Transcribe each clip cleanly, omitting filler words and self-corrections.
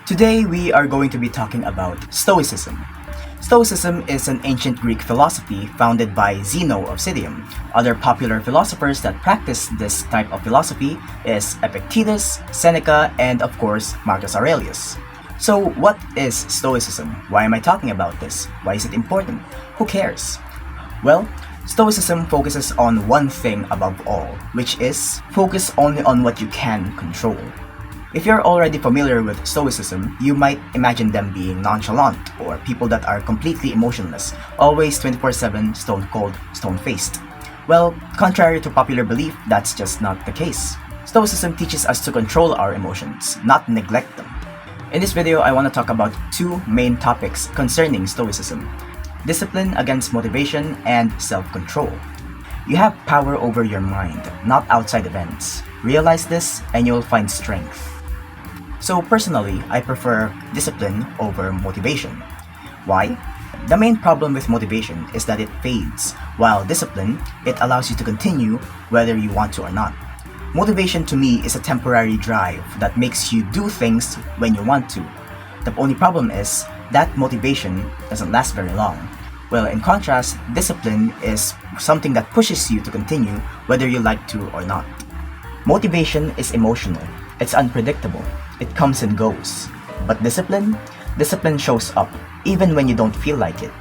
Today we are going to be talking about Stoicism. Stoicism is an ancient Greek philosophy founded by Zeno of Citium. Other popular philosophers that practice this type of philosophy is Epictetus, Seneca, and of course Marcus Aurelius. So what is Stoicism? Why am I talking about this? Why is it important? Who cares? Well, Stoicism focuses on one thing above all, which is focus only on what you can control. If you're already familiar with Stoicism, you might imagine them being nonchalant or people that are completely emotionless, always 24/7 stone cold, stone faced. Well, contrary to popular belief, that's just not the case. Stoicism teaches us to control our emotions, not neglect them. In this video, I want to talk about two main topics concerning Stoicism: discipline against motivation and self-control. You have power over your mind, not outside events. Realize this and you'll find strength. So personally, I prefer discipline over motivation. Why? The main problem with motivation is that it fades, while discipline, it allows you to continue whether you want to or not. Motivation to me is a temporary drive that makes you do things when you want to. The only problem is that motivation doesn't last very long. Well, in contrast, discipline is something that pushes you to continue whether you like to or not. Motivation is emotional. It's unpredictable. It comes and goes. But discipline shows up even when you don't feel like it.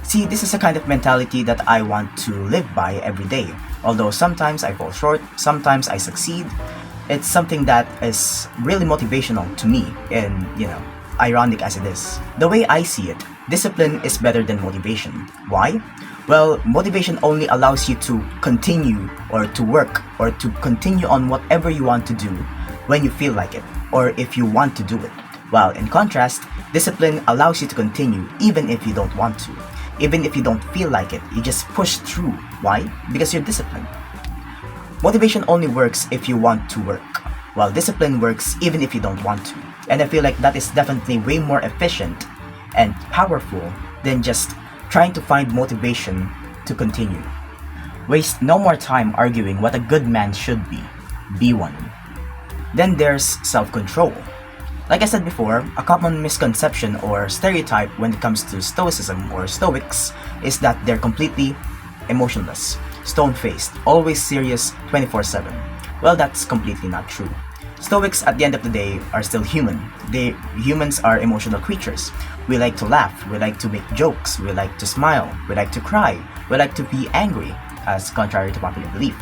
See, this is a kind of mentality that I want to live by every day. Although sometimes I fall short, sometimes I succeed. It's something that is really motivational to me, and ironic as it is. The way I see it, discipline is better than motivation. Why? Well, motivation only allows you to continue or to work or to continue on whatever you want to do when you feel like it or if you want to do it. While in contrast, discipline allows you to continue even if you don't want to. Even if you don't feel like it, you just push through. Why? Because you're disciplined. Motivation only works if you want to work, while discipline works even if you don't want to. And I feel like that is definitely way more efficient and powerful than just trying to find motivation to continue. Waste no more time arguing what a good man should be. Be one. Then there's self-control. Like I said before, a common misconception or stereotype when it comes to Stoicism or Stoics is that they're completely emotionless, stone-faced, always serious 24/7. Well, that's completely not true. Stoics at the end of the day are still human. Humans are emotional creatures. We like to laugh, we like to make jokes, we like to smile, we like to cry, we like to be angry, as contrary to popular belief.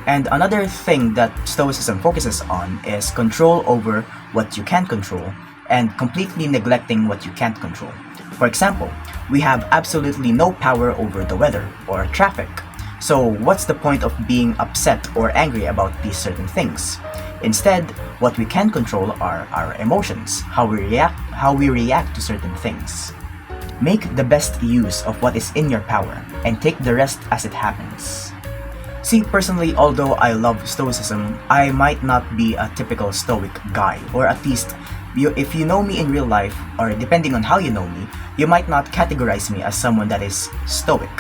And another thing that Stoicism focuses on is control over what you can control and completely neglecting what you can't control. For example, we have absolutely no power over the weather or traffic. So what's the point of being upset or angry about these certain things? Instead, what we can control are our emotions, how we react to certain things. Make the best use of what is in your power and take the rest as it happens. See, personally, although I love Stoicism, I might not be a typical Stoic guy, or at least, if you know me in real life, or depending on how you know me, you might not categorize me as someone that is Stoic.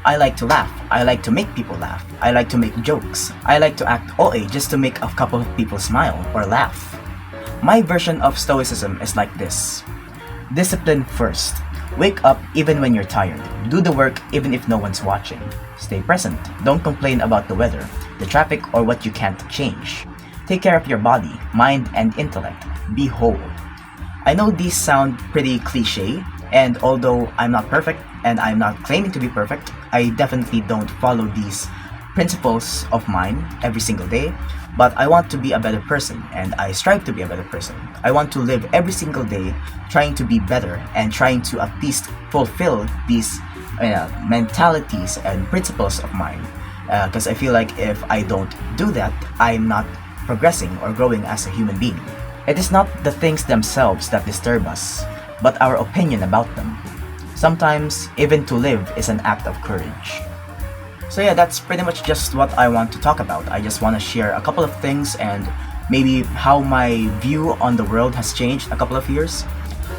I like to laugh, I like to make people laugh, I like to make jokes, I like to act OA just to make a couple of people smile or laugh. My version of Stoicism is like this. Discipline first. Wake up even when you're tired. Do the work even if no one's watching. Stay present. Don't complain about the weather, the traffic, or what you can't change. Take care of your body, mind, and intellect. Be whole. I know these sound pretty cliche, and although I'm not perfect and I'm not claiming to be perfect, I definitely don't follow these principles of mine every single day. But I want to be a better person, and I strive to be a better person. I want to live every single day trying to be better and trying to at least fulfill these mentalities and principles of mine. Because I feel like if I don't do that, I'm not progressing or growing as a human being. It is not the things themselves that disturb us, but our opinion about them. Sometimes, even to live is an act of courage. So yeah, that's pretty much just what I want to talk about. I just want to share a couple of things and maybe how my view on the world has changed a couple of years.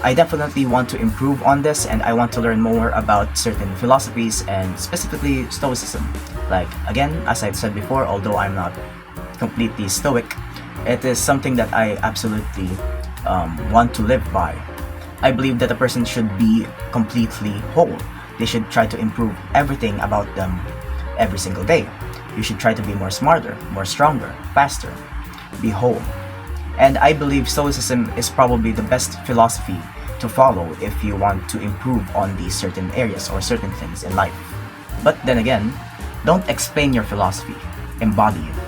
I definitely want to improve on this, and I want to learn more about certain philosophies and specifically Stoicism. Like, again, as I've said before, although I'm not completely Stoic, it is something that I absolutely want to live by. I believe that a person should be completely whole. They should try to improve everything about them every single day. You should try to be more smarter, more stronger, faster, be whole. And I believe Stoicism is probably the best philosophy to follow if you want to improve on these certain areas or certain things in life. But then again, don't explain your philosophy, embody it.